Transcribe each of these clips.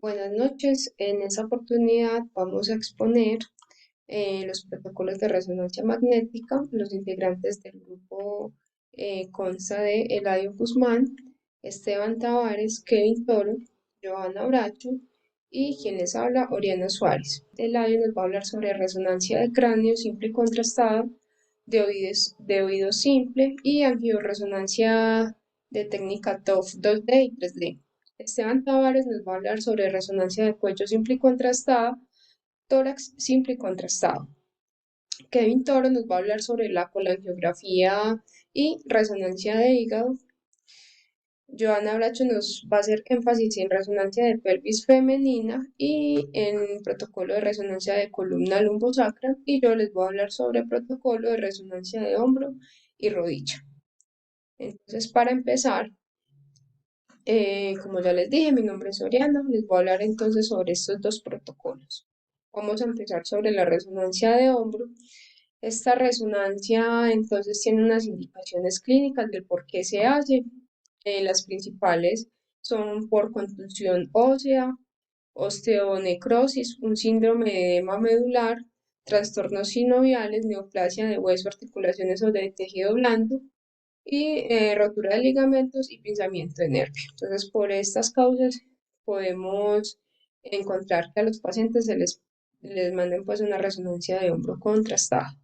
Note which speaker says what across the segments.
Speaker 1: Buenas noches. En esta oportunidad vamos a exponer los protocolos de resonancia magnética. Los integrantes del grupo consta de Eladio Guzmán, Esteban Tavares, Kevin Toro, Johanna Bracho y quien les habla, Oriana Suárez. Eladio nos va a hablar sobre resonancia de cráneo simple y contrastada, de oído simple y angioresonancia de técnica TOF 2D y 3D. Esteban Tavares nos va a hablar sobre resonancia de cuello simple y contrastada, tórax simple y contrastado. Kevin Toro nos va a hablar sobre la colangiografía y resonancia de hígado. Joana Bracho nos va a hacer énfasis en resonancia de pelvis femenina y en protocolo de resonancia de columna lumbosacra. Y yo les voy a hablar sobre protocolo de resonancia de hombro y rodilla. Entonces, para empezar, como ya les dije, mi nombre es Oriana, les voy a hablar entonces sobre estos dos protocolos. Vamos a empezar sobre la resonancia de hombro. Esta resonancia entonces tiene unas indicaciones clínicas del por qué se hace. Las principales son por contusión ósea, osteonecrosis, un síndrome de edema medular, trastornos sinoviales, neoplasia de hueso, articulaciones o de tejido blando, y rotura de ligamentos y pinzamiento de nervio. Entonces, por estas causas podemos encontrar que a los pacientes les manden pues una resonancia de hombro contrastada.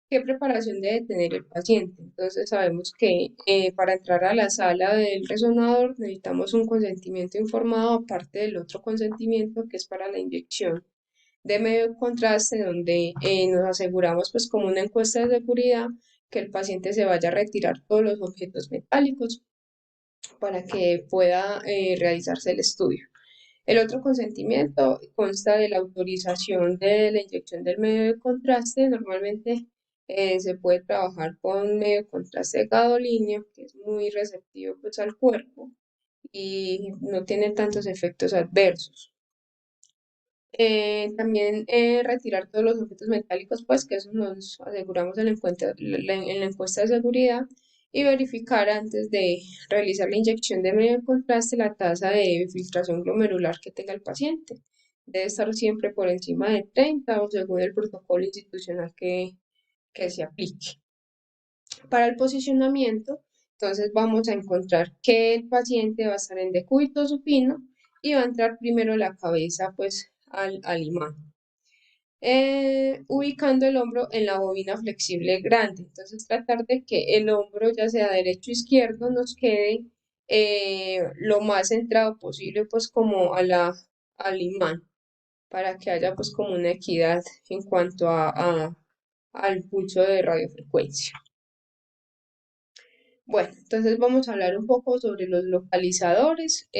Speaker 1: ¿Qué preparación debe tener el paciente? Entonces sabemos que para entrar a la sala del resonador necesitamos un consentimiento informado aparte del otro consentimiento que es para la inyección de medio contraste, donde nos aseguramos pues como una encuesta de seguridad que el paciente se vaya a retirar todos los objetos metálicos para que pueda realizarse el estudio. El otro consentimiento consta de la autorización de la inyección del medio de contraste. Normalmente se puede trabajar con medio de contraste gadolíneo, que es muy receptivo pues, al cuerpo y no tiene tantos efectos adversos. También retirar todos los objetos metálicos, pues que eso nos aseguramos en la encuesta de seguridad y verificar antes de realizar la inyección de medio de contraste la tasa de filtración glomerular que tenga el paciente. Debe estar siempre por encima de 30 o según el protocolo institucional que se aplique. Para el posicionamiento, entonces vamos a encontrar que el paciente va a estar en decúbito supino y va a entrar primero la cabeza pues al imán, ubicando el hombro en la bobina flexible grande. Entonces tratar de que el hombro, ya sea derecho o izquierdo, nos quede lo más centrado posible pues como al imán, para que haya pues como una equidad en cuanto al pulso de radiofrecuencia. Bueno, entonces vamos a hablar un poco sobre los localizadores.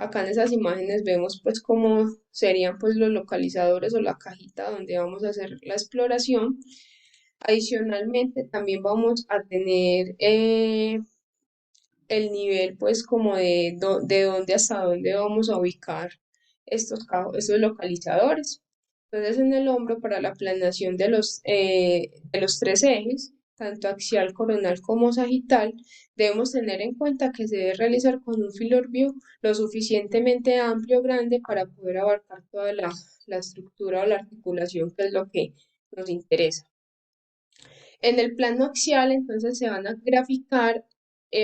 Speaker 1: Acá en esas imágenes vemos pues cómo serían pues los localizadores o la cajita donde vamos a hacer la exploración. Adicionalmente también vamos a tener el nivel pues como de dónde hasta dónde vamos a ubicar estos localizadores. Entonces en el hombro para la planeación de los tres ejes, tanto axial, coronal como sagital, debemos tener en cuenta que se debe realizar con un field of view lo suficientemente amplio o grande para poder abarcar toda la estructura o la articulación que es lo que nos interesa. En el plano axial, entonces, se van a graficar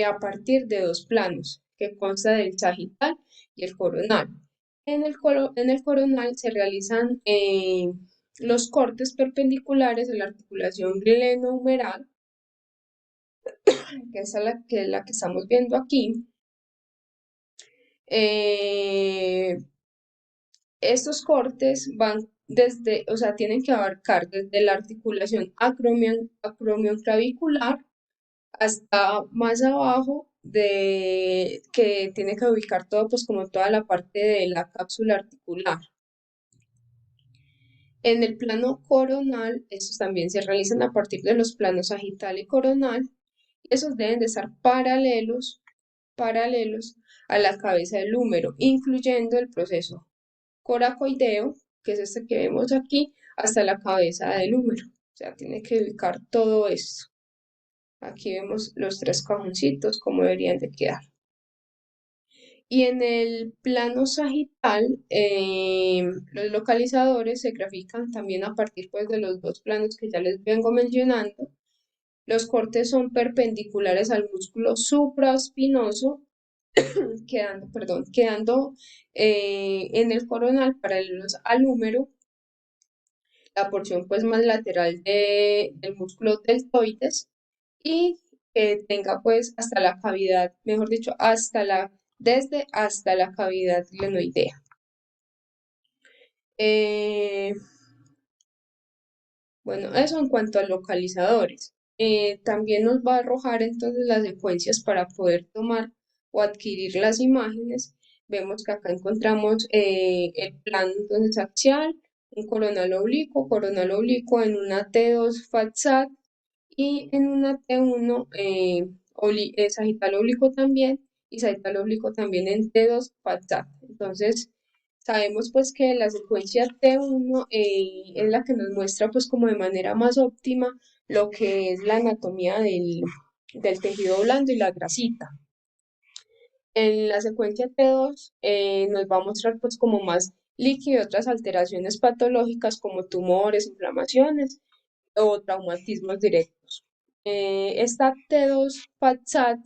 Speaker 1: a partir de dos planos, que consta del sagital y el coronal. En el coronal se realizan los cortes perpendiculares a la articulación glenohumeral, que es la que estamos viendo aquí. Eh, Estos cortes van desde, o sea, tienen que abarcar desde la articulación acromioclavicular hasta más abajo de que tiene que ubicar todo, pues como toda la parte de la cápsula articular. En el plano coronal, estos también se realizan a partir de los planos sagital y coronal, y esos deben de estar paralelos a la cabeza del húmero, incluyendo el proceso coracoideo, que es este que vemos aquí, hasta la cabeza del húmero. O sea, tiene que ubicar todo esto. Aquí vemos los tres cajoncitos, como deberían de quedar. Y en el plano sagital, los localizadores se grafican también a partir pues, de los dos planos que ya les vengo mencionando. Los cortes son perpendiculares al músculo supraespinoso, quedando en el coronal paralelos al húmero, la porción pues más lateral del músculo deltoides y que tenga pues hasta la cavidad, mejor dicho, hasta la cavidad glenoidea. Eh, bueno, eso en cuanto a localizadores. También nos va a arrojar entonces las secuencias para poder tomar o adquirir las imágenes. Vemos que acá encontramos el plano entonces axial, un coronal oblicuo en una T2 FATSAT y en una T1 sagital oblicuo también y sagital oblicuo también en T2 FATSAT. Entonces, sabemos pues que la secuencia T1 es la que nos muestra pues como de manera más óptima lo que es la anatomía del tejido blando y la grasita. En la secuencia T2 nos va a mostrar pues como más líquido y otras alteraciones patológicas como tumores, inflamaciones o traumatismos directos. Esta T2 FATSAT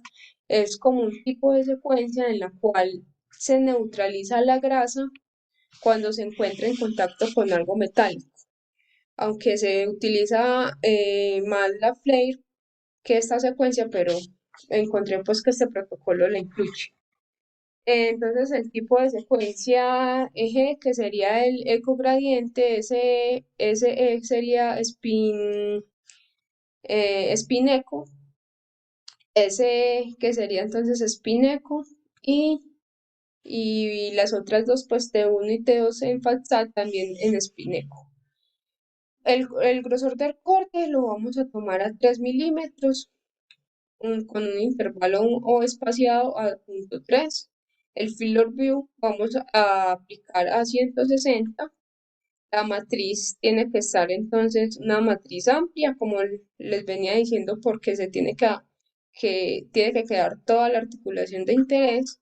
Speaker 1: es como un tipo de secuencia en la cual se neutraliza la grasa cuando se encuentra en contacto con algo metálico, aunque se utiliza más la FLAIR que esta secuencia, pero encontré pues que este protocolo la incluye. Entonces el tipo de secuencia eje, que sería el ecogradiente, ese sería spin eco, ese que sería entonces spin eco y las otras dos pues T1 y T2 en FATSAT también en spin eco. El grosor del corte lo vamos a tomar a 3 milímetros con un intervalo o espaciado a 0.3. El field of view vamos a aplicar a 160. La matriz tiene que estar entonces una matriz amplia, como les venía diciendo, porque tiene que quedar toda la articulación de interés.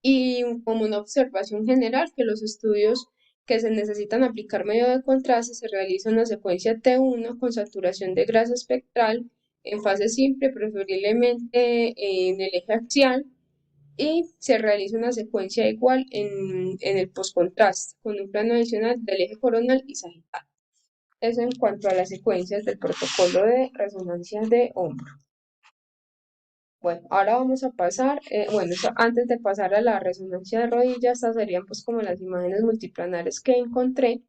Speaker 1: Y como una observación general, que los estudios que se necesitan aplicar medio de contraste se realiza una secuencia T1 con saturación de grasa espectral en fase simple, preferiblemente en el eje axial, y se realiza una secuencia igual en el postcontraste, con un plano adicional del eje coronal y sagital. Eso en cuanto a las secuencias del protocolo de resonancia de hombro. Bueno, ahora vamos a pasar, antes de pasar a la resonancia de rodilla, estas serían pues como las imágenes multiplanares que encontré.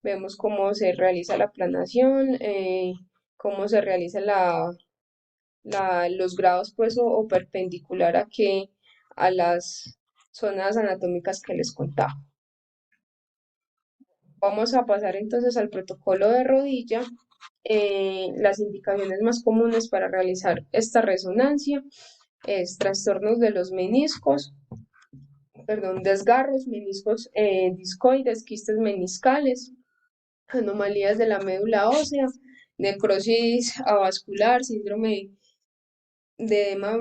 Speaker 1: Vemos cómo se realiza la planación, cómo se realiza los grados pues o perpendicular a las zonas anatómicas que les contaba. Vamos a pasar entonces al protocolo de rodilla. Las indicaciones más comunes para realizar esta resonancia es trastornos de los meniscos, desgarros, meniscos discoides, quistes meniscales, anomalías de la médula ósea, necrosis avascular, síndrome de edema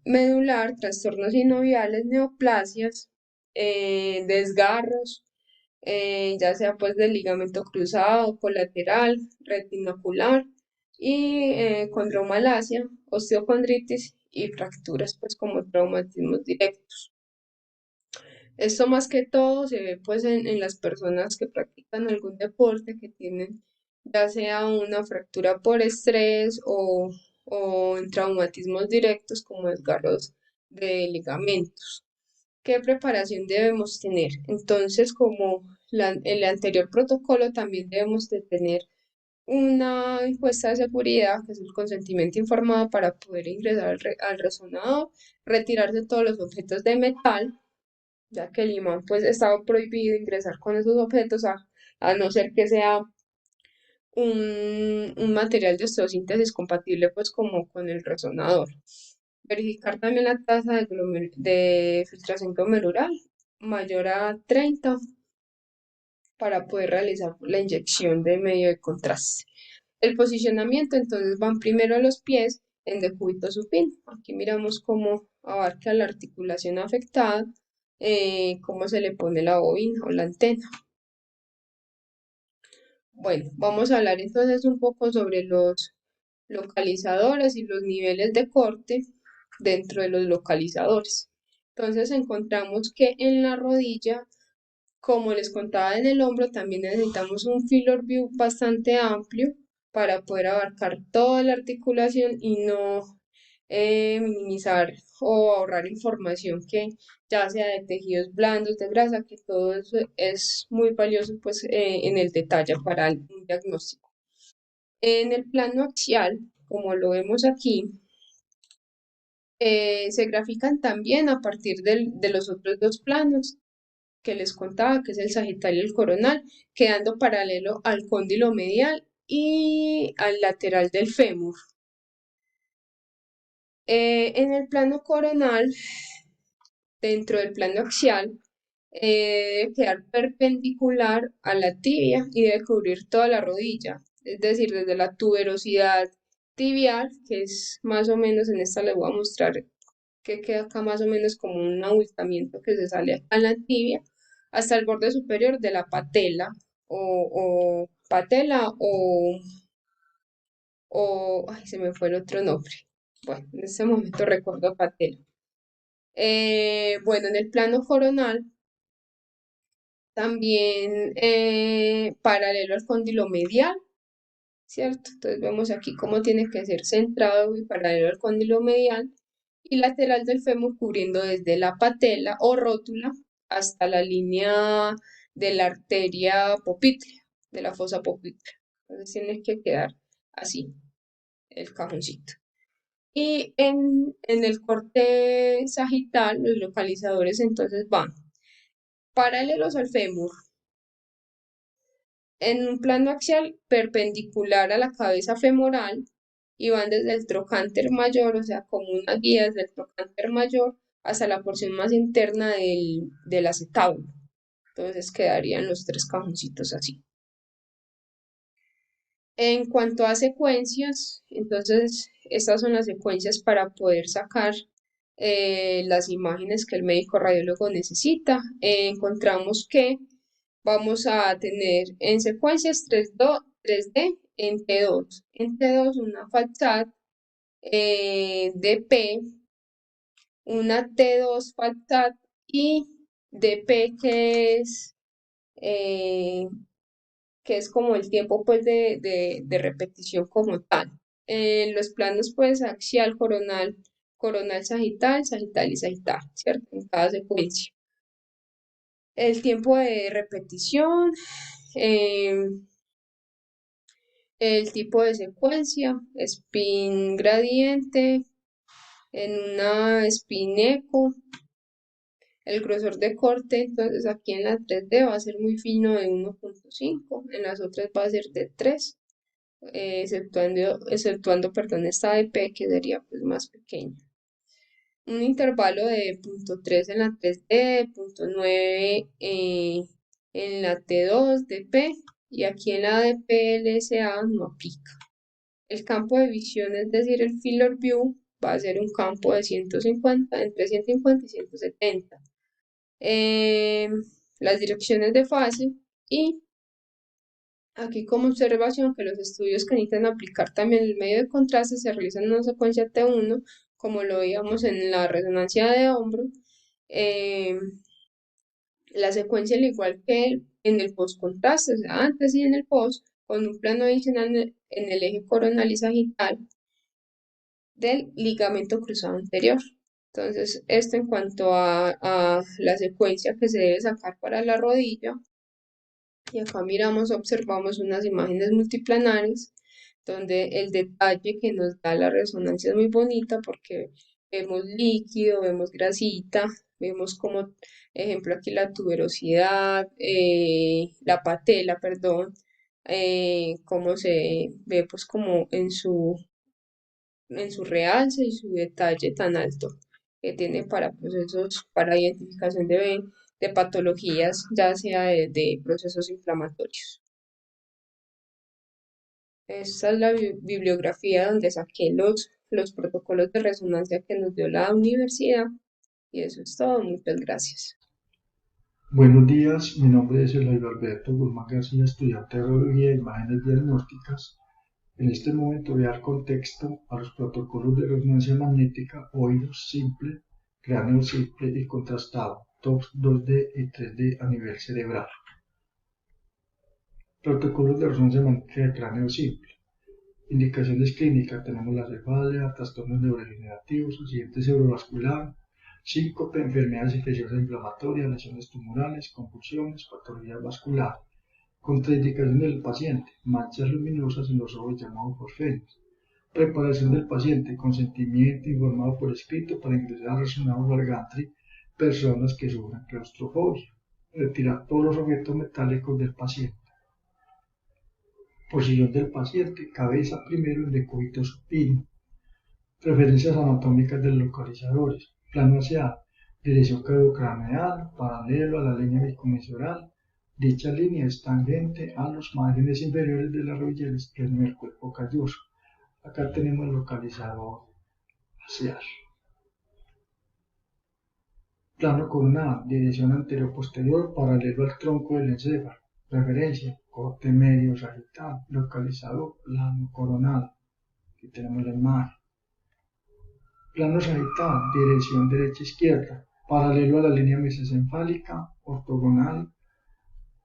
Speaker 1: medular, trastornos sinoviales, neoplasias, desgarros, ya sea pues del ligamento cruzado, colateral, retinocular y condromalacia, osteocondritis y fracturas pues como traumatismos directos. Esto más que todo se ve pues en las personas que practican algún deporte que tienen ya sea una fractura por estrés o en traumatismos directos como desgarros de ligamentos. ¿Qué preparación debemos tener? Entonces, como el anterior protocolo, también debemos de tener una encuesta de seguridad, que es el consentimiento informado para poder ingresar al resonador, retirarse todos los objetos de metal, ya que el imán pues estaba prohibido ingresar con esos objetos a no ser que sea un material de osteosíntesis compatible pues como con el resonador. Verificar también la tasa de filtración glomerular mayor a 30 para poder realizar la inyección de medio de contraste. El posicionamiento, entonces van primero los pies en decúbito supino. Aquí miramos cómo abarca la articulación afectada, cómo se le pone la bobina o la antena. Bueno, vamos a hablar entonces un poco sobre los localizadores y los niveles de corte dentro de los localizadores. Entonces encontramos que en la rodilla, como les contaba en el hombro, también necesitamos un field of view bastante amplio para poder abarcar toda la articulación y no minimizar o ahorrar información que ya sea de tejidos blandos, de grasa, que todo eso es muy valioso pues en el detalle para un diagnóstico. En el plano axial, como lo vemos aquí, se grafican también a partir de los otros dos planos que les contaba, que es el sagital y el coronal, quedando paralelo al cóndilo medial y al lateral del fémur. En el plano coronal, dentro del plano axial, debe quedar perpendicular a la tibia y debe cubrir toda la rodilla, es decir, desde la tuberosidad tibial, que es más o menos, en esta les voy a mostrar que queda acá más o menos como un abultamiento que se sale acá en la tibia, hasta el borde superior de la patela patela ay, se me fue el otro nombre. Bueno, en este momento recuerdo patela. Bueno, en el plano coronal, también paralelo al cóndilo medial, ¿cierto? Entonces vemos aquí cómo tiene que ser centrado y paralelo al cóndilo medial y lateral del fémur cubriendo desde la patela o rótula hasta la línea de la arteria poplítea, de la fosa poplítea. Entonces tiene que quedar así, el cajoncito. Y en el corte sagital, los localizadores entonces van paralelos al fémur, en un plano axial perpendicular a la cabeza femoral y van desde el trocánter mayor, o sea, como una guía desde el trocánter mayor hasta la porción más interna del acetábulo. Entonces quedarían los tres cajoncitos así. En cuanto a secuencias, entonces estas son las secuencias para poder sacar las imágenes que el médico radiólogo necesita. Encontramos que vamos a tener en secuencias 3D en T2. En T2 una FATSAT DP, una T2 FATSAT y DP eh, que es como el tiempo pues de repetición como tal. En los planos pues axial, coronal, coronal sagital, sagital y sagital, ¿cierto? En cada secuencia. El tiempo de repetición, eh, el tipo de secuencia, spin gradiente, en una spin eco, el grosor de corte, entonces aquí en la 3D va a ser muy fino de 1.5, en las otras va a ser de 3, exceptuando esta de P que sería pues más pequeña. Un intervalo de 0.3 en la 3D, 0.9 en la T2 de P y aquí en la de PLSA no aplica. El campo de visión, es decir, el field of view, va a ser un campo de 150, entre 150 y 170. Eh, las direcciones de fase y aquí como observación que los estudios que necesitan aplicar también el medio de contraste se realizan en una secuencia T1, como lo veíamos en la resonancia de hombro. Eh, la secuencia, al igual que en el post-contraste, o sea, antes y en el post, con un plano adicional en el eje coronal y sagital del ligamento cruzado anterior. Entonces, esto en cuanto a la secuencia que se debe sacar para la rodilla. Y acá miramos, observamos unas imágenes multiplanares donde el detalle que nos da la resonancia es muy bonita porque vemos líquido, vemos grasita, vemos como ejemplo aquí la tuberosidad, la patela, perdón, cómo se ve pues como en su realce y su detalle tan alto que tiene para procesos, para identificación de patologías, ya sea de procesos inflamatorios. Esta es la bibliografía donde saqué los los protocolos de resonancia que nos dio la universidad. Y eso es todo. Muchas gracias.
Speaker 2: Buenos días, mi nombre es Eladio Alberto Guzmán García, estudiante de Radiología e Imágenes Diagnósticas. En este momento voy a dar contexto a los protocolos de resonancia magnética oídos simple, cráneo simple y contrastado, TOPS 2D y 3D a nivel cerebral. Protocolos de resonancia magnética de cráneo simple. Indicaciones clínicas: tenemos la cefalia, trastornos neurodegenerativos, accidente cerebrovascular, síncope, enfermedades infecciosas inflamatorias, lesiones tumorales, convulsiones, patología vascular. Contraindicaciones del paciente: manchas luminosas en los ojos llamados fosfenos. Preparación del paciente: consentimiento informado por escrito para ingresar al resonador o al gantry personas que sufran claustrofobia. Retirar todos los objetos metálicos del paciente. Posición del paciente: cabeza primero en decúbito supino. Referencias anatómicas de los localizadores: plano axial, dirección craneal, paralelo a la línea bicomensural. Dicha línea es tangente a los márgenes inferiores de la rodilla y el espleno del cuerpo calloso. Acá tenemos el localizador axial. Plano coronal, dirección anterior-posterior, paralelo al tronco del encéfalo. Referencia: corte medio sagital, localizador, plano coronal. Aquí tenemos la imagen. Plano sagital, dirección derecha-izquierda, paralelo a la línea mesencefálica, ortogonal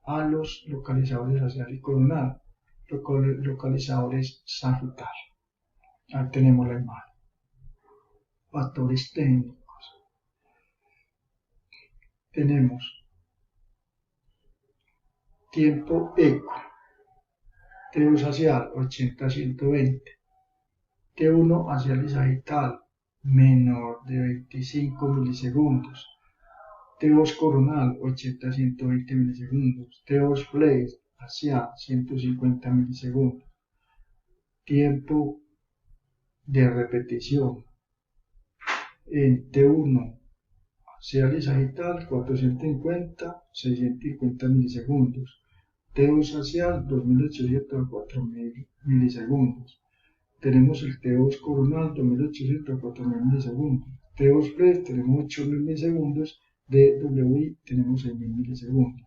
Speaker 2: a los localizadores axial y coronal, localizadores sagital. Ahí tenemos la imagen. Factores técnicos. Tenemos tiempo eco, T2 axial 80-120, T1 axial y sagital menor de 25 milisegundos, T2 coronal 80-120 milisegundos, T2 flare axial 150 milisegundos. Tiempo de repetición en T1 axial y sagital 450-650 milisegundos, T2 axial 2800 a 4000 milisegundos. Tenemos el T2 coronal 2800 a 4000 milisegundos, T2 flare tenemos 8000 milisegundos, DWI tenemos 6000 milisegundos.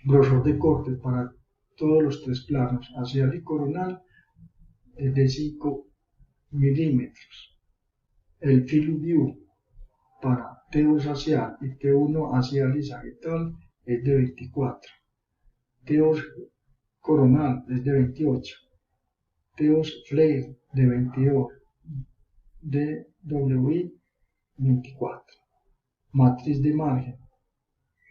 Speaker 2: Grosor de corte para todos los tres planos, axial y coronal, es de 5 milímetros. El field view para T2 axial y T1 axial y sagital es de 24. T2 coronal es de 28. T2 flare de 22. DWI 24. Matriz de margen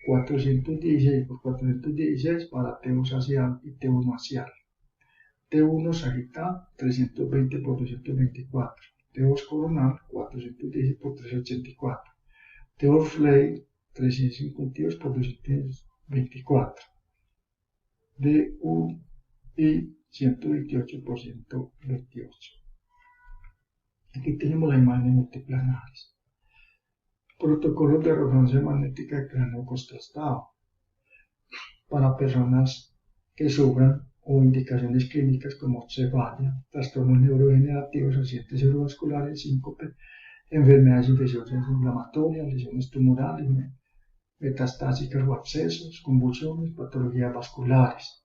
Speaker 2: 416 por 416 para T2 axial y T1 axial. T1 sagital 320 por 224. T2 coronal 416 por 384. T2 flare 352 por 224. DUI 128 por 128. Aquí tenemos la imagen multiplanares. Protocolos de resonancia magnética de cráneo contrastado para personas que sufran o indicaciones clínicas como cefalia, trastornos neurodegenerativos, accidentes cerebrovasculares, síncope, enfermedades infecciosas inflamatorias, lesiones tumorales, metastásicas o abscesos, convulsiones, patologías vasculares.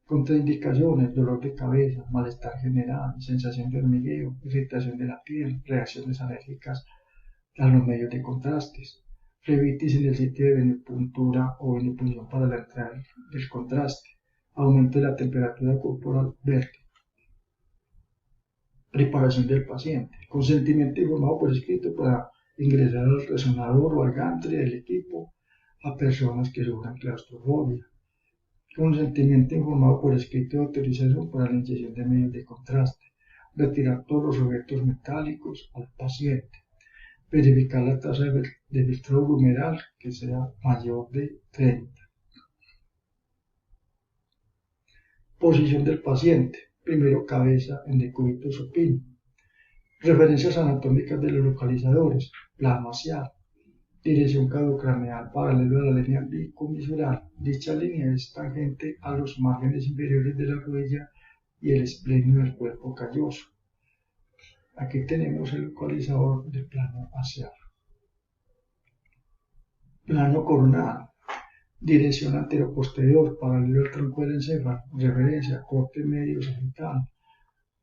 Speaker 2: Contraindicaciones: dolor de cabeza, malestar general, sensación de hormigueo, irritación de la piel, reacciones alérgicas a los medios de contrastes, flebitis en el sitio de venipuntura o venipunción para la entrada del contraste, aumento de la temperatura corporal, vértigo. Preparación del paciente: consentimiento informado por escrito para ingresar al resonador o al gantry del equipo a personas que sufran claustrofobia. Consentimiento informado por escrito de autorización para la inyección de medios de contraste. Retirar todos los objetos metálicos al paciente. Verificar la tasa de filtrado glomeral que sea mayor de 30. Posición del paciente: primero cabeza en decúbito supino. Referencias anatómicas de los localizadores: plano axial, dirección caudocraneal paralelo a la línea bicomensural. Dicha línea es tangente a los márgenes inferiores de la rodilla y el espleno del cuerpo calloso. Aquí tenemos el localizador del plano axial. Plano coronal. Dirección anteroposterior, paralelo al tronco del encéfalo, referencia, corte medio sagital.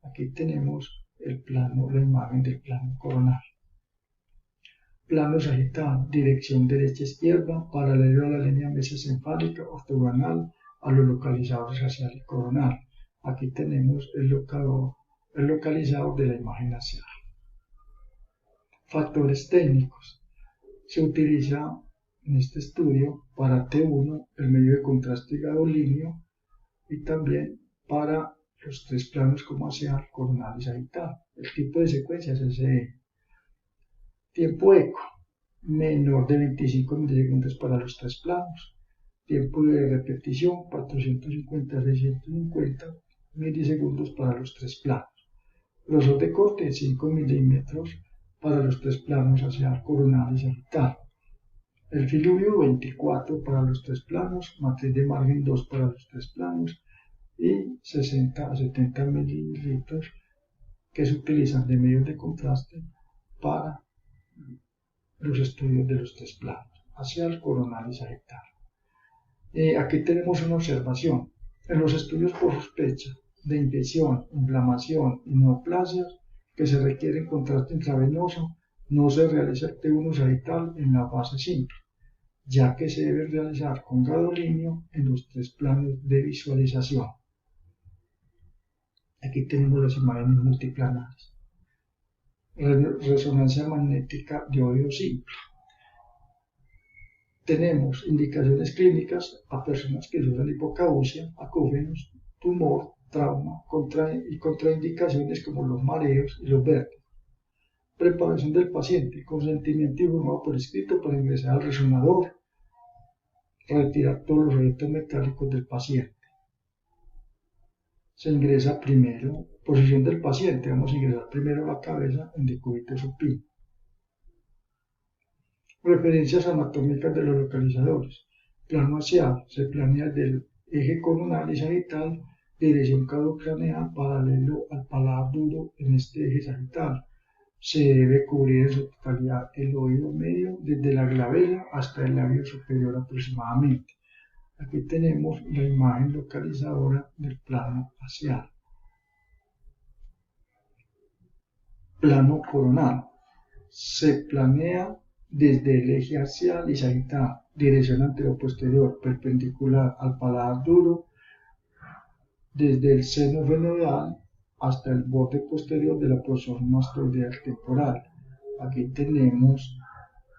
Speaker 2: Aquí tenemos el plano, la imagen del plano coronal. Plano sagital, dirección derecha-izquierda, paralelo a la línea mesencefálica, ortogonal a los localizadores axial y coronal. Aquí tenemos el localizador de la imagen axial. Factores técnicos. Se utiliza en este estudio para T1 el medio de contraste gadolíneo y también para los tres planos como axial, coronal y sagital. El tipo de secuencia es SE. Tiempo eco menor de 25 milisegundos para los tres planos. Tiempo de repetición 450 a 650 milisegundos para los tres planos. Grosor de corte 5 milímetros para los tres planos axial, coronal y sagital. El filubio 24 para los tres planos, matriz de margen 2 para los tres planos y 60 a 70 mililitros que se utilizan de medios de contraste para los estudios de los tres planos, axial, coronal y sagital. Aquí tenemos una observación. En los estudios por sospecha de infección, inflamación y neoplasias que se requieren contraste intravenoso, no se realiza el T1 sagital en la fase simple, ya que se debe realizar con gadolíneo en los tres planos de visualización. Aquí tenemos las imágenes multiplanares. Resonancia magnética de oído simple. Tenemos indicaciones clínicas a personas que sufren hipocausia, acúfenos, tumor, trauma y contraindicaciones como los mareos y los vértigos. Preparación del paciente, consentimiento informado por escrito para ingresar al resonador, retirar todos los objetos metálicos del paciente. Se ingresa primero, posición del paciente, vamos a ingresar primero la cabeza en decúbito supino. Referencias anatómicas de los localizadores. Plano axial, se planea del eje coronal y sagital, dirección caudocraneal paralelo al paladar duro en este eje sagital. Se debe cubrir en su totalidad el oído medio desde la glabela hasta el labio superior aproximadamente. Aquí tenemos la imagen localizadora del plano axial. Plano coronal. Se planea desde el eje axial y sagital, dirección anteroposterior perpendicular al paladar duro, desde el seno fenoidal hasta el borde posterior de la porción mastoideal temporal. Aquí tenemos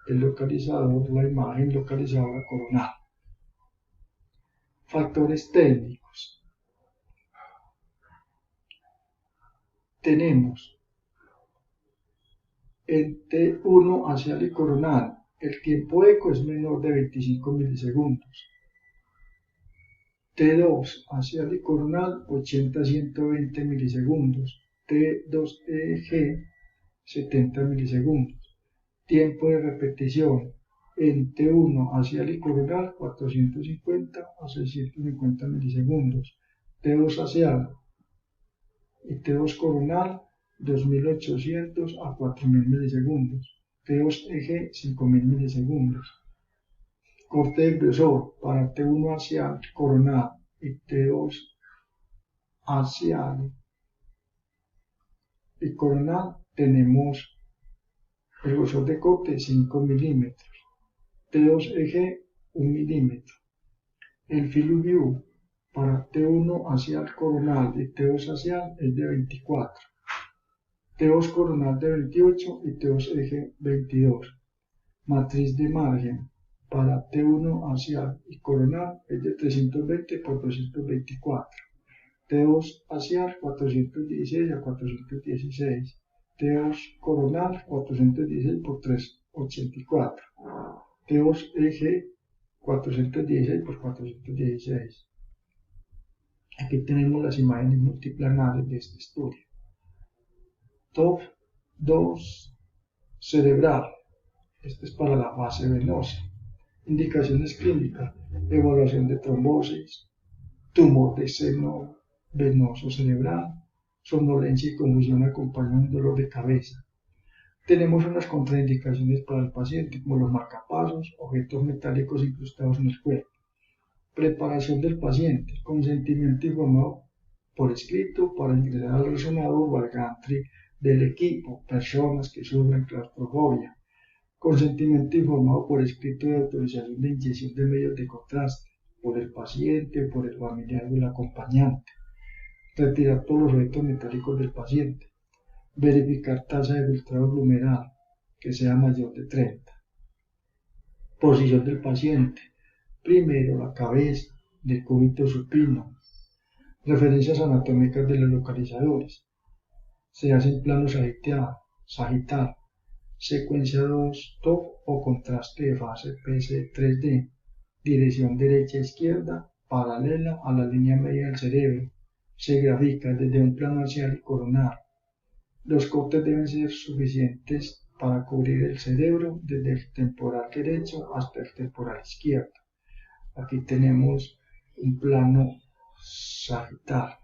Speaker 2: el localizador, la imagen localizadora coronal. Factores técnicos. Tenemos el T1 axial y coronal. El tiempo eco es menor de 25 milisegundos. T2 axial y coronal 80 a 120 milisegundos. T2EG 70 milisegundos. Tiempo de repetición en T1 axial y coronal 450 a 650 milisegundos. T2 axial y T2 coronal 2800 a 4000 milisegundos. T2 eje 5000 milisegundos. Corte de grosor para T1 axial, coronal y T2 axial y coronal tenemos el grosor de corte 5 milímetros. T2 eje 1 milímetro. El filubio para T1 axial coronal y T2 axial es de 24. T2 coronal de 28 y T2 eje 22. Matriz de margen para T1 axial y coronal es de 320 por 224. T2 axial 416 a 416. T2 coronal 416 por 384. T2 eje 416 por 416. Aquí tenemos las imágenes multiplanares de este estudio. Top 2 cerebral. Este es para la fase venosa. Indicaciones clínicas: evaluación de trombosis, tumor de seno venoso cerebral, somnolencia y confusión acompañan un dolor de cabeza. Tenemos unas contraindicaciones para el paciente, como los marcapasos, objetos metálicos incrustados en el cuerpo. Preparación del paciente, consentimiento informado por escrito para ingresar al resonador o al gantry del equipo, personas que sufren claustrofobia. Consentimiento informado por escrito de autorización de inyección de medios de contraste, por el paciente o por el familiar o el acompañante. Retirar todos los objetos metálicos del paciente. Verificar tasa de filtrado glomeral, que sea mayor de 30. Posición del paciente. Primero, la cabeza, decúbito supino. Referencias anatómicas de los localizadores. Se hacen planos sagital. Secuencia 2 top o contraste de fase PC 3D. Dirección derecha-izquierda, paralela a la línea media del cerebro. Se grafica desde un plano axial y coronal. Los cortes deben ser suficientes para cubrir el cerebro desde el temporal derecho hasta el temporal izquierdo. Aquí tenemos un plano sagital.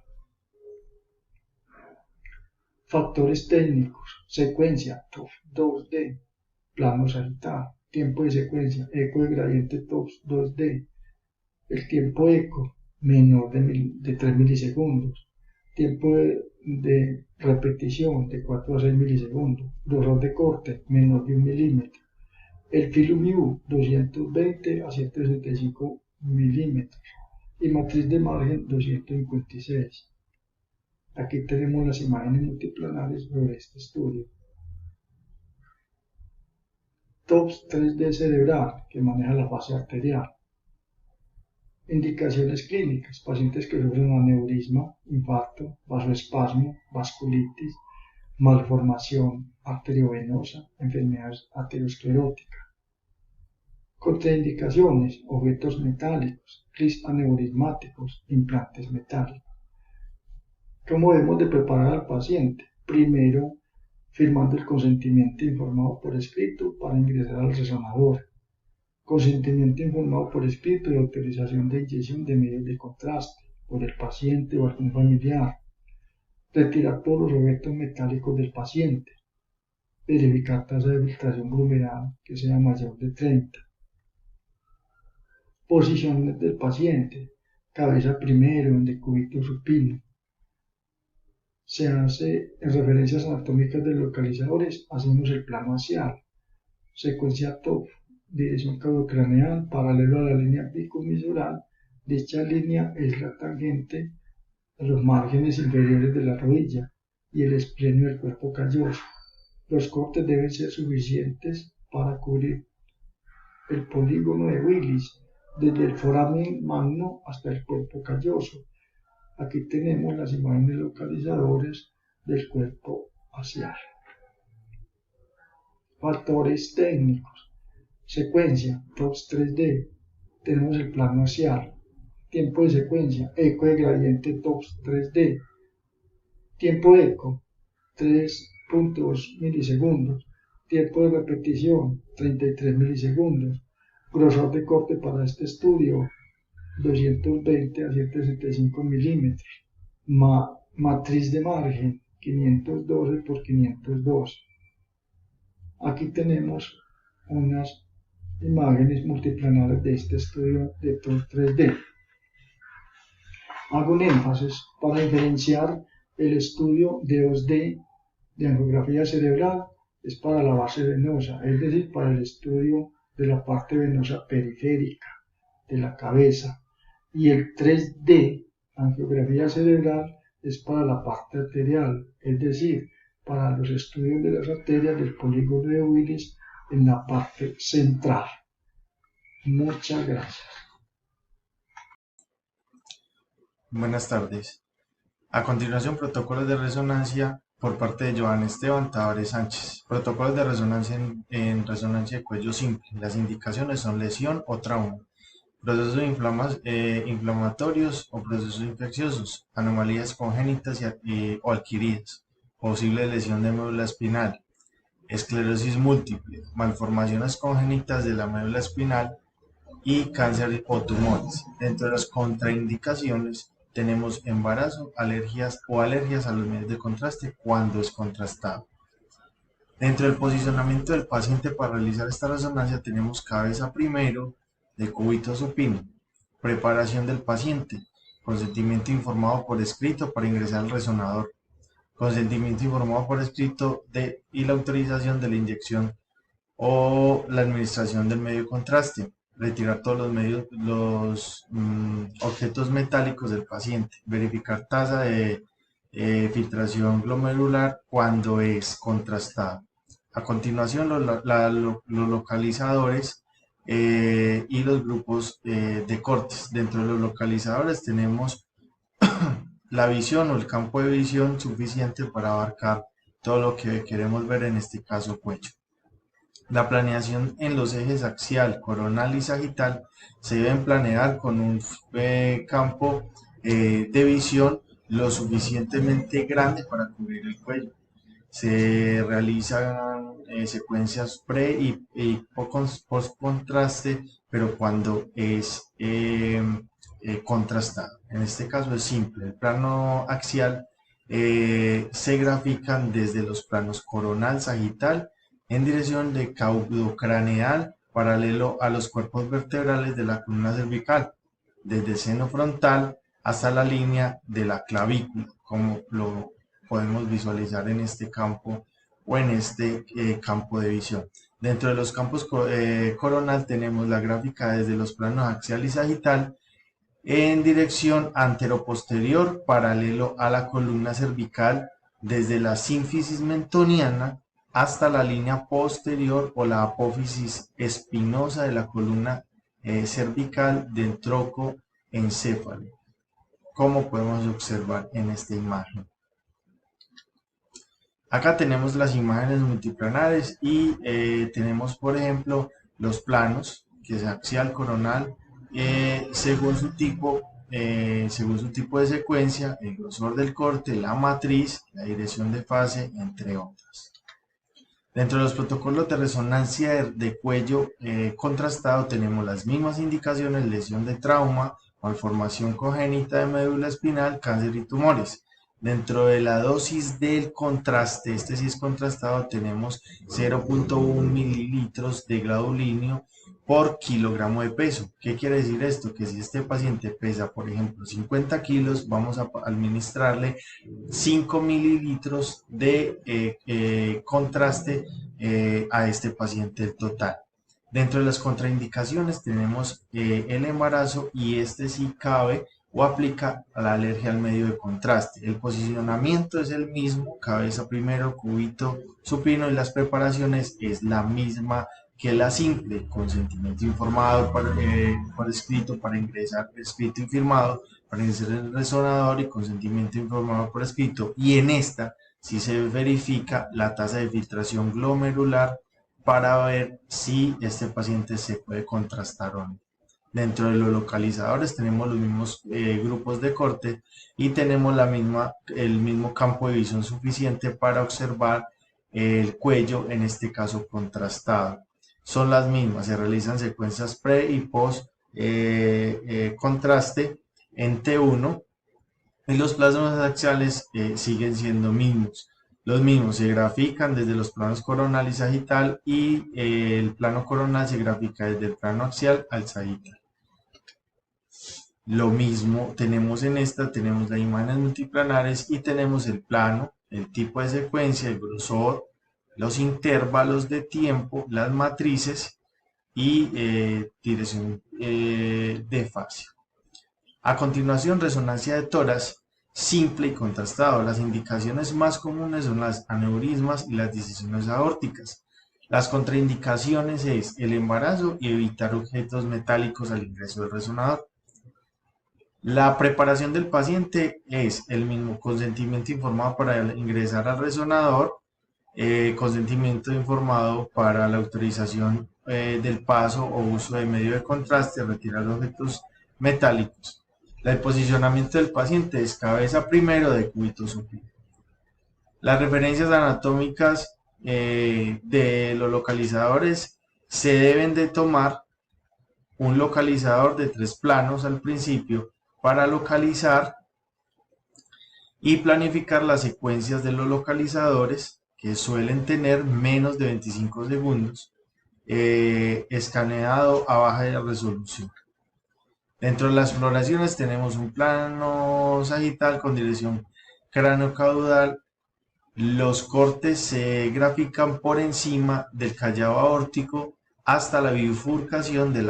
Speaker 2: Factores técnicos, secuencia TOF 2D, plano sagital, tiempo de secuencia, eco de gradiente TOF 2D, el tiempo eco menor de 3 milisegundos, tiempo de repetición de 4 a 6 milisegundos, grosor de corte menor de 1 milímetro, el filo mu 220 a 165 milímetros y matriz de margen 256. Aquí tenemos las imágenes multiplanares sobre este estudio. TOPS 3D cerebral, que maneja la fase arterial. Indicaciones clínicas, pacientes que sufren aneurisma, infarto, vasoespasmo, vasculitis, malformación arteriovenosa, enfermedad aterosclerótica. Contraindicaciones, objetos metálicos, clips aneurismáticos, implantes metálicos. ¿Cómo debemos de preparar al paciente? Primero, firmando el consentimiento informado por escrito para ingresar al resonador. Consentimiento informado por escrito y autorización de inyección de medios de contraste por el paciente o algún familiar. Retirar todos los objetos metálicos del paciente. Verificar tasa de filtración glomeral que sea mayor de 30. Posiciones del paciente. Cabeza primero, en decúbito supino. Se hace en referencias anatómicas de localizadores, hacemos el plano axial. Secuencia TOF, dirección caudocraneal, paralelo a la línea picomisural. Dicha línea es la tangente a los márgenes inferiores de la rodilla y el esplenio del cuerpo calloso. Los cortes deben ser suficientes para cubrir el polígono de Willis, desde el foramen magno hasta el cuerpo calloso. Aquí tenemos las imágenes localizadores del cuerpo axial. Factores técnicos. Secuencia, TOPS 3D. Tenemos el plano axial. Tiempo de secuencia, eco de gradiente TOPS 3D. Tiempo eco, 3.2 milisegundos. Tiempo de repetición, 33 milisegundos. Grosor de corte para este estudio, 220 a 165 milímetros. Matriz de margen, 512 por 512. Aquí tenemos unas imágenes multiplanares de este estudio de TOPS 3D. Hago un énfasis para diferenciar el estudio de 2D de angiografía cerebral es para la base venosa, es decir, para el estudio de la parte venosa periférica de la cabeza, y el 3D, angiografía cerebral, es para la parte arterial, es decir, para los estudios de las arterias del polígono de Willis en la parte central. Muchas gracias.
Speaker 3: Buenas tardes. A continuación, protocolos de resonancia por parte de Joan Esteban Tavares Sánchez. Protocolos de resonancia en resonancia de cuello simple. Las indicaciones son lesión o trauma, procesos inflamatorios o procesos infecciosos, anomalías congénitas o adquiridas, posible lesión de médula espinal, esclerosis múltiple, malformaciones congénitas de la médula espinal y cáncer o tumores. Dentro de las contraindicaciones tenemos embarazo, alergias o alergias a los medios de contraste cuando es contrastado. Dentro del posicionamiento del paciente para realizar esta resonancia tenemos cabeza primero de cúbito supino, preparación del paciente, consentimiento informado por escrito para ingresar al resonador, consentimiento informado por escrito y la autorización de la inyección o la administración del medio de contraste, retirar todos los objetos metálicos del paciente, verificar tasa de filtración glomerular cuando es contrastado. A continuación, los localizadores y los grupos de cortes. Dentro de los localizadores tenemos la visión o el campo de visión suficiente para abarcar todo lo que queremos ver, en este caso cuello. La planeación en los ejes axial, coronal y sagital se deben planear con un campo de visión lo suficientemente grande para cubrir el cuello. Se realizan secuencias pre y post contraste, pero cuando es contrastado. En este caso es simple. El plano axial se grafican desde los planos coronal, sagital, en dirección de caudocraneal, paralelo a los cuerpos vertebrales de la columna cervical, desde el seno frontal hasta la línea de la clavícula, como lo podemos visualizar en este campo o en este campo de visión. Dentro de los campos coronal tenemos la gráfica desde los planos axial y sagital en dirección anteroposterior, paralelo a la columna cervical, desde la sínfisis mentoniana hasta la línea posterior o la apófisis espinosa de la columna cervical del troco encéfalo, como podemos observar en esta imagen. Acá tenemos las imágenes multiplanares y tenemos, por ejemplo, los planos, que es axial, coronal, según su tipo de secuencia, el grosor del corte, la matriz, la dirección de fase, entre otras. Dentro de los protocolos de resonancia de cuello contrastado tenemos las mismas indicaciones: lesión de trauma, malformación congénita de médula espinal, cáncer y tumores. Dentro de la dosis del contraste, este sí es contrastado, tenemos 0.1 mililitros de glaulinio por kilogramo de peso. ¿Qué quiere decir esto? Que si este paciente pesa, por ejemplo, 50 kilos, vamos a administrarle 5 mililitros de contraste a este paciente el total. Dentro de las contraindicaciones tenemos el embarazo, y este sí cabe o aplica a la alergia al medio de contraste. El posicionamiento es el mismo, cabeza primero, cúbito supino, y las preparaciones es la misma que la simple: consentimiento informado por escrito para ingresar, escrito y firmado para ingresar en el resonador, y consentimiento informado por escrito. Y en esta sí se verifica la tasa de filtración glomerular para ver si este paciente se puede contrastar o no. Dentro de los localizadores tenemos los mismos grupos de corte y tenemos el mismo campo de visión suficiente para observar el cuello, en este caso contrastado. Son las mismas, se realizan secuencias pre y post contraste en T1, y los planos axiales siguen siendo los mismos, se grafican desde los planos coronal y sagital, y el plano coronal se grafica desde el plano axial al sagital. Lo mismo tenemos en esta, tenemos las imágenes multiplanares y tenemos el plano, el tipo de secuencia, el grosor, los intervalos de tiempo, las matrices y dirección de fase. A continuación, resonancia de tórax simple y contrastado. Las indicaciones más comunes son las aneurismas y las disecciones aórticas. Las contraindicaciones es el embarazo y evitar objetos metálicos al ingreso del resonador. La preparación del paciente es el mismo: consentimiento informado para ingresar al resonador, consentimiento informado para la autorización del paso o uso de medio de contraste, retirar objetos metálicos. El posicionamiento del paciente es cabeza primero de cúbito supino. Las referencias anatómicas de los localizadores: se deben de tomar un localizador de 3 planos al principio para localizar y planificar las secuencias de los localizadores que suelen tener menos de 25 segundos, escaneado a baja resolución. Dentro de las exploraciones tenemos un plano sagital con dirección cráneo-caudal. Los cortes se grafican por encima del callado aórtico hasta la bifurcación de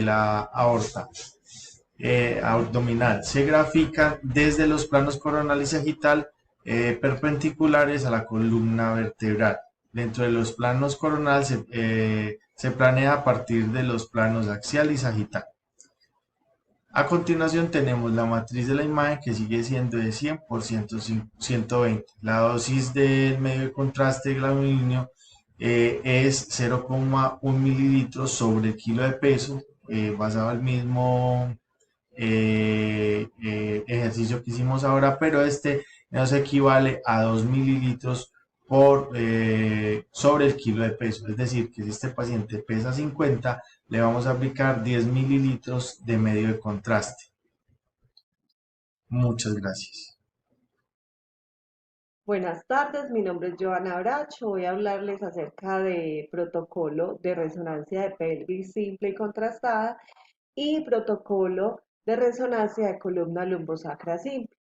Speaker 3: la aorta abdominal. Se grafican desde los planos coronal y sagital perpendiculares a la columna vertebral. Dentro de los planos coronal se planea a partir de los planos axial y sagital. A continuación tenemos la matriz de la imagen que sigue siendo de 100 por 120. La dosis del medio de contraste glamíneo es 0,1 mililitros sobre el kilo de peso, basado al mismo ejercicio que hicimos ahora, pero este nos equivale a 2 mililitros sobre el kilo de peso. Es decir, que si este paciente pesa 50, le vamos a aplicar 10 mililitros de medio de contraste. Muchas gracias.
Speaker 4: Buenas tardes, mi nombre es Joana Bracho. Voy a hablarles acerca de protocolo de resonancia de pelvis simple y contrastada y protocolo de resonancia de columna lumbosacra simple.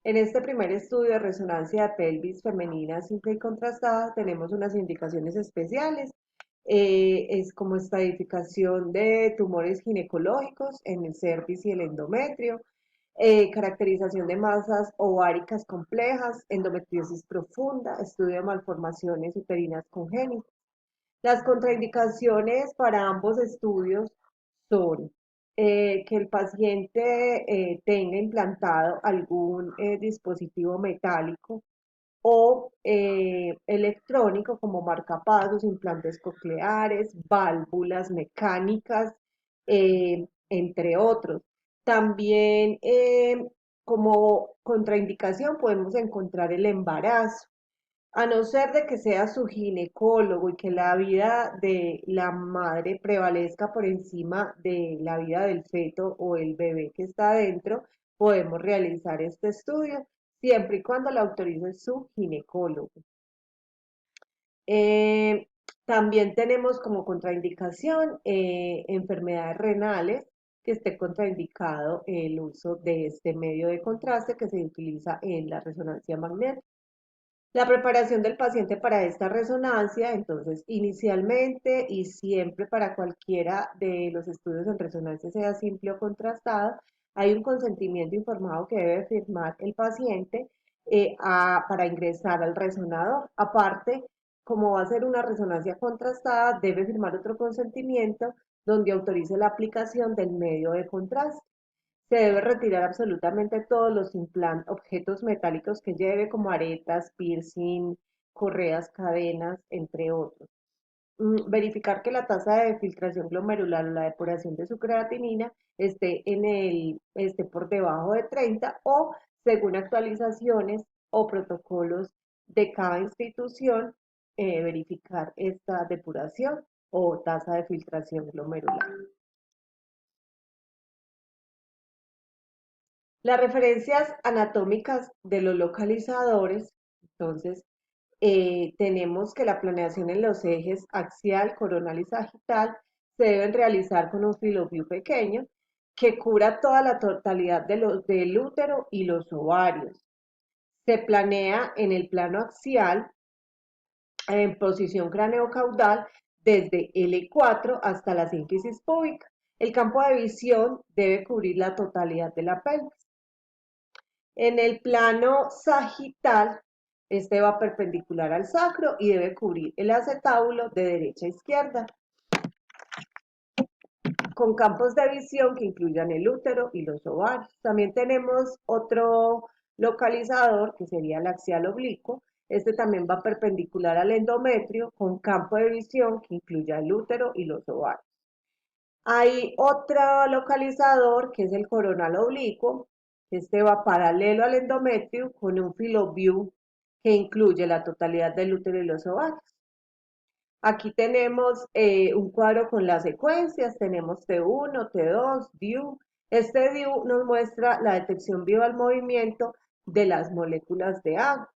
Speaker 4: En este primer estudio de resonancia de pelvis femenina simple y contrastada tenemos unas indicaciones especiales. Es como estadificación de tumores ginecológicos en el cervix y el endometrio, caracterización de masas ováricas complejas, endometriosis profunda, estudio de malformaciones uterinas congénitas. Las contraindicaciones para ambos estudios son que el paciente tenga implantado algún dispositivo metálico o electrónico como marcapasos, implantes cocleares, válvulas mecánicas, entre otros. También como contraindicación podemos encontrar el embarazo. A no ser de que sea su ginecólogo y que la vida de la madre prevalezca por encima de la vida del feto o el bebé que está adentro, podemos realizar este estudio siempre y cuando la autorice su ginecólogo. Eh, También tenemos como contraindicación enfermedades renales, que esté contraindicado el uso de este medio de contraste que se utiliza en la resonancia magnética. La preparación del paciente para esta resonancia, entonces, inicialmente y siempre para cualquiera de los estudios en resonancia, sea simple o contrastada, hay un consentimiento informado que debe firmar el paciente para ingresar al resonador. Aparte, como va a ser una resonancia contrastada, debe firmar otro consentimiento donde autorice la aplicación del medio de contraste. Se debe retirar absolutamente todos los objetos metálicos que lleve, como aretas, piercing, correas, cadenas, entre otros. Verificar que la tasa de filtración glomerular o la depuración de su creatinina esté por debajo de 30 o, según actualizaciones o protocolos de cada institución, verificar esta depuración o tasa de filtración glomerular. Las referencias anatómicas de los localizadores, entonces, tenemos que la planeación en los ejes axial, coronal y sagital se deben realizar con un filoview pequeño que cubra toda la totalidad del útero y los ovarios. Se planea en el plano axial en posición cráneo-caudal desde L4 hasta la sínfisis púbica. El campo de visión debe cubrir la totalidad de la pelvis. En el plano sagital, este va perpendicular al sacro y debe cubrir el acetábulo de derecha a izquierda, con campos de visión que incluyan el útero y los ovarios. También tenemos otro localizador que sería el axial oblicuo. Este también va perpendicular al endometrio con campo de visión que incluya el útero y los ovarios. Hay otro localizador que es el coronal oblicuo. Este va paralelo al endometrio con un filoview que incluye la totalidad del útero y los ovarios. Aquí tenemos un cuadro con las secuencias, tenemos T1, T2, DIU. Este DIU nos muestra la detección viva al movimiento de las moléculas de agua.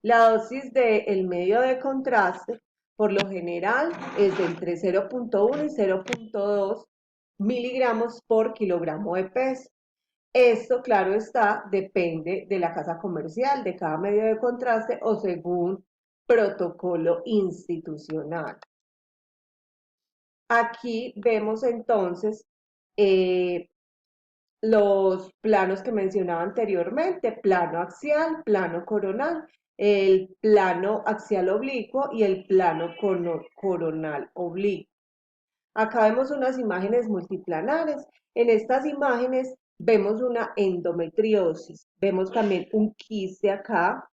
Speaker 4: La dosis del medio de contraste, por lo general, es de entre 0.1 y 0.2 miligramos por kilogramo de peso. Esto, claro está, depende de la casa comercial, de cada medio de contraste o según protocolo institucional. Aquí vemos entonces los planos que mencionaba anteriormente, plano axial, plano coronal, el plano axial oblicuo y el plano coronal oblicuo. Acá vemos unas imágenes multiplanares. En estas imágenes vemos una endometriosis, vemos también un quiste acá.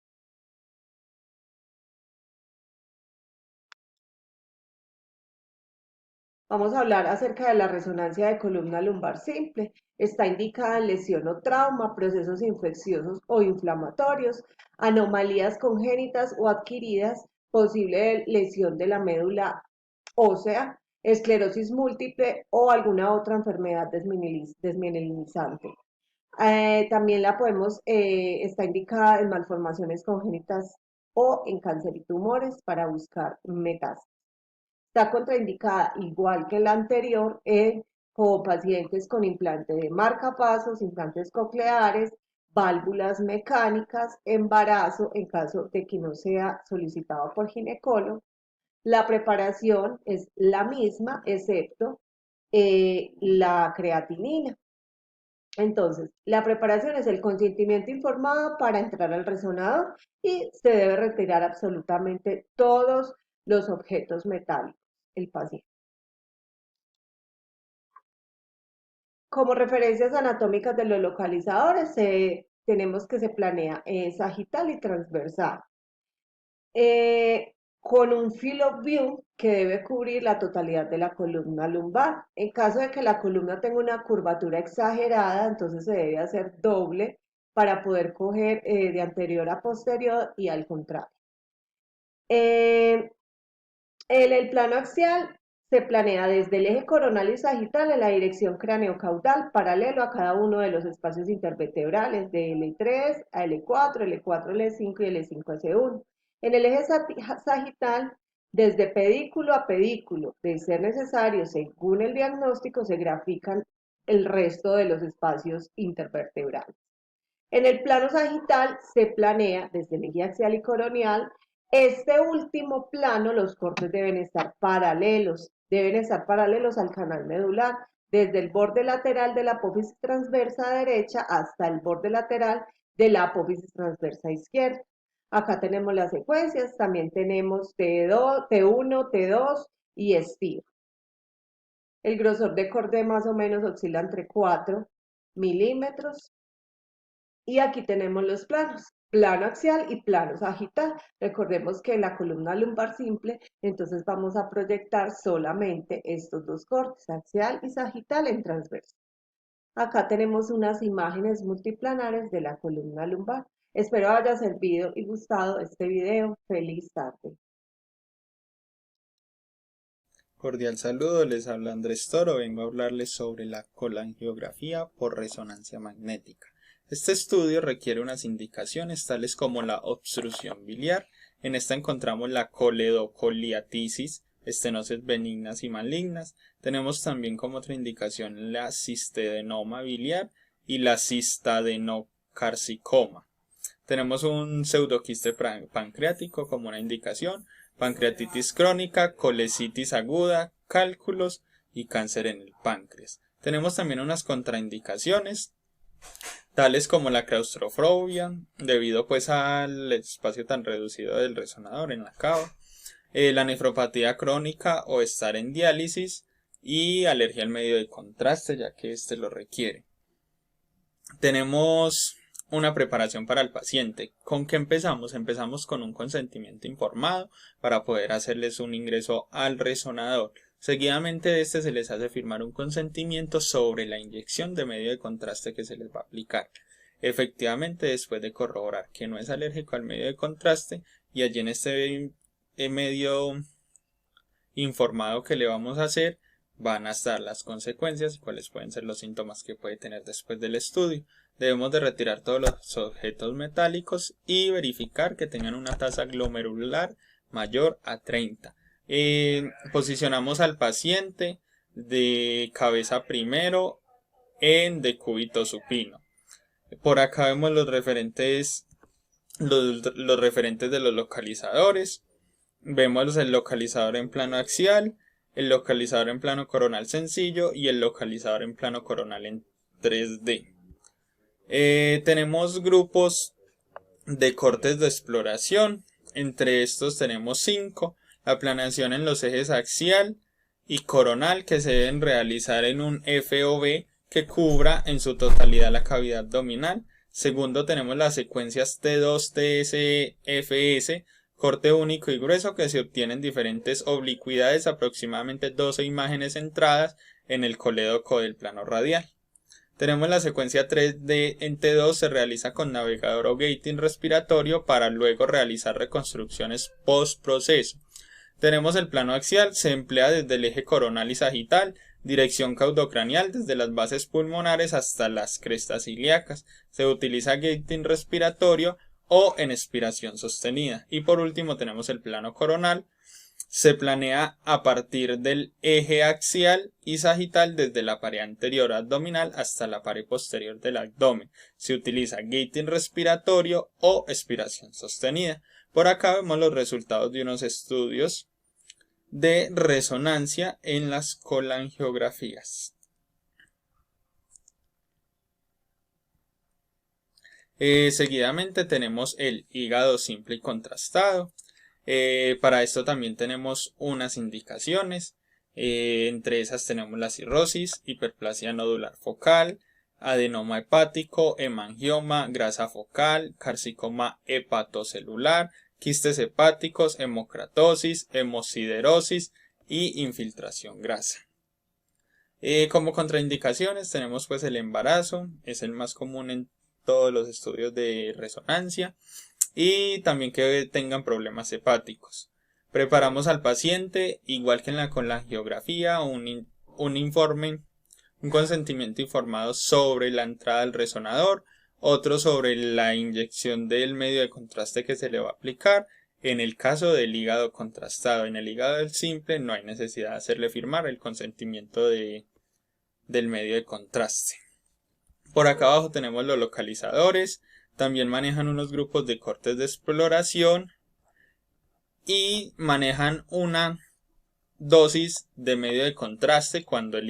Speaker 4: Vamos a hablar acerca de la resonancia de columna lumbar simple. Está indicada en lesión o trauma, procesos infecciosos o inflamatorios, anomalías congénitas o adquiridas, posible lesión de la médula ósea, esclerosis múltiple o alguna otra enfermedad desmielinizante. También está indicada en malformaciones congénitas o en cáncer y tumores para buscar metástasis. Está contraindicada, igual que la anterior, como pacientes con implante de marcapasos, implantes cocleares, válvulas mecánicas, embarazo, en caso de que no sea solicitado por ginecólogo. La preparación es la misma, excepto la creatinina. Entonces, la preparación es el consentimiento informado para entrar al resonador y se debe retirar absolutamente todos los objetos metálicos el paciente. Como referencias anatómicas de los localizadores, tenemos que se planea sagital y transversal. Con un field of view que debe cubrir la totalidad de la columna lumbar. En caso de que la columna tenga una curvatura exagerada, entonces se debe hacer doble para poder coger de anterior a posterior y al contrario. El plano axial se planea desde el eje coronal y sagital en la dirección craneocaudal, paralelo a cada uno de los espacios intervertebrales de L3 a L4, L4 a L5 y L5 a C1. En el eje sagital, desde pedículo a pedículo, de ser necesario, según el diagnóstico, se grafican el resto de los espacios intervertebrales. En el plano sagital se planea desde el eje axial y coronal. Este último plano, los cortes deben estar paralelos al canal medular, desde el borde lateral de la apófisis transversa derecha hasta el borde lateral de la apófisis transversa izquierda. Acá tenemos las secuencias, también tenemos T2, T1, T2 y estiro. El grosor de corte más o menos oscila entre 4 milímetros. Y aquí tenemos los planos, plano axial y plano sagital. Recordemos que en la columna lumbar simple, entonces vamos a proyectar solamente estos dos cortes, axial y sagital en transverso. Acá tenemos unas imágenes multiplanares de la columna lumbar. Espero haya servido y gustado este video. Feliz tarde.
Speaker 5: Cordial saludo, les habla Andrés Toro, vengo a hablarles sobre la colangiografía por resonancia magnética. Este estudio requiere unas indicaciones tales como la obstrucción biliar. En esta encontramos la coledocoliatisis, estenosis benignas y malignas. Tenemos también como otra indicación la cistedenoma biliar y la cistadenocarcicoma. Tenemos un pseudoquiste pancreático como una indicación, pancreatitis crónica, colecitis aguda, cálculos y cáncer en el páncreas. Tenemos también unas contraindicaciones, tales como la claustrofobia, debido pues al espacio tan reducido del resonador en la cava, la nefropatía crónica o estar en diálisis y alergia al medio de contraste, ya que este lo requiere. Tenemos una preparación para el paciente. ¿Con qué empezamos? Empezamos con un consentimiento informado para poder hacerles un ingreso al resonador. Seguidamente de este se les hace firmar un consentimiento sobre la inyección de medio de contraste que se les va a aplicar. Efectivamente, después de corroborar que no es alérgico al medio de contraste y allí en este medio informado que le vamos a hacer, van a estar las consecuencias y cuáles pueden ser los síntomas que puede tener después del estudio. debemos de retirar todos los objetos metálicos y verificar que tengan una tasa glomerular mayor a 30. Posicionamos al paciente de cabeza primero en decúbito supino. Por acá vemos los referentes de los localizadores. Vemos el localizador en plano axial, el localizador en plano coronal sencillo y el localizador en plano coronal en 3D. Tenemos grupos de cortes de exploración. Entre estos tenemos 5. La planeación en los ejes axial y coronal, que se deben realizar en un FOV que cubra en su totalidad la cavidad abdominal. Segundo, tenemos las secuencias T2, TS, FS, corte único y grueso, que se obtienen diferentes oblicuidades, aproximadamente 12 imágenes centradas en el colédoco del plano radial. Tenemos la secuencia 3D en T2, se realiza con navegador o gating respiratorio para luego realizar reconstrucciones post proceso. Tenemos el plano axial, se emplea desde el eje coronal y sagital, dirección caudocranial desde las bases pulmonares hasta las crestas ilíacas. Se utiliza gating respiratorio o en expiración sostenida. Y por último tenemos el plano coronal. Se planea a partir del eje axial y sagital desde la pared anterior abdominal hasta la pared posterior del abdomen. Se utiliza gating respiratorio o expiración sostenida. Por acá vemos los resultados de unos estudios de resonancia en las colangiografías. Seguidamente tenemos el hígado simple y contrastado. Para esto también tenemos unas indicaciones. Entre esas tenemos la cirrosis, hiperplasia nodular focal, adenoma hepático, hemangioma, grasa focal, carcinoma hepatocelular, quistes hepáticos, hemocratosis, hemosiderosis y infiltración grasa. Como contraindicaciones tenemos pues el embarazo, es el más común en todos los estudios de resonancia, y también que tengan problemas hepáticos. Preparamos al paciente, igual que en la colangiografía, un consentimiento informado sobre la entrada del resonador, otro sobre la inyección del medio de contraste que se le va a aplicar. En el caso del hígado contrastado, en el hígado simple no hay necesidad de hacerle firmar el consentimiento del medio de contraste. Por acá abajo tenemos los localizadores, también manejan unos grupos de cortes de exploración y manejan una dosis de medio de contraste cuando el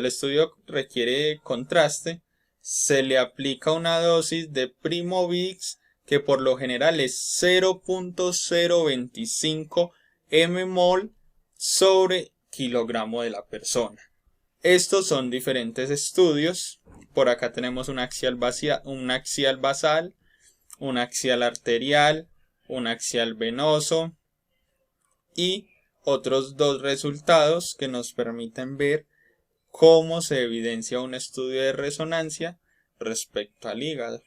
Speaker 5: estudio requiere contraste. Se le aplica una dosis de Primovix que por lo general es 0.025 mmol sobre kilogramo de la persona. Estos son diferentes estudios. Por acá tenemos un axial basal, un axial arterial, un axial venoso y otros 2 resultados que nos permiten ver cómo se evidencia un estudio de resonancia respecto al hígado.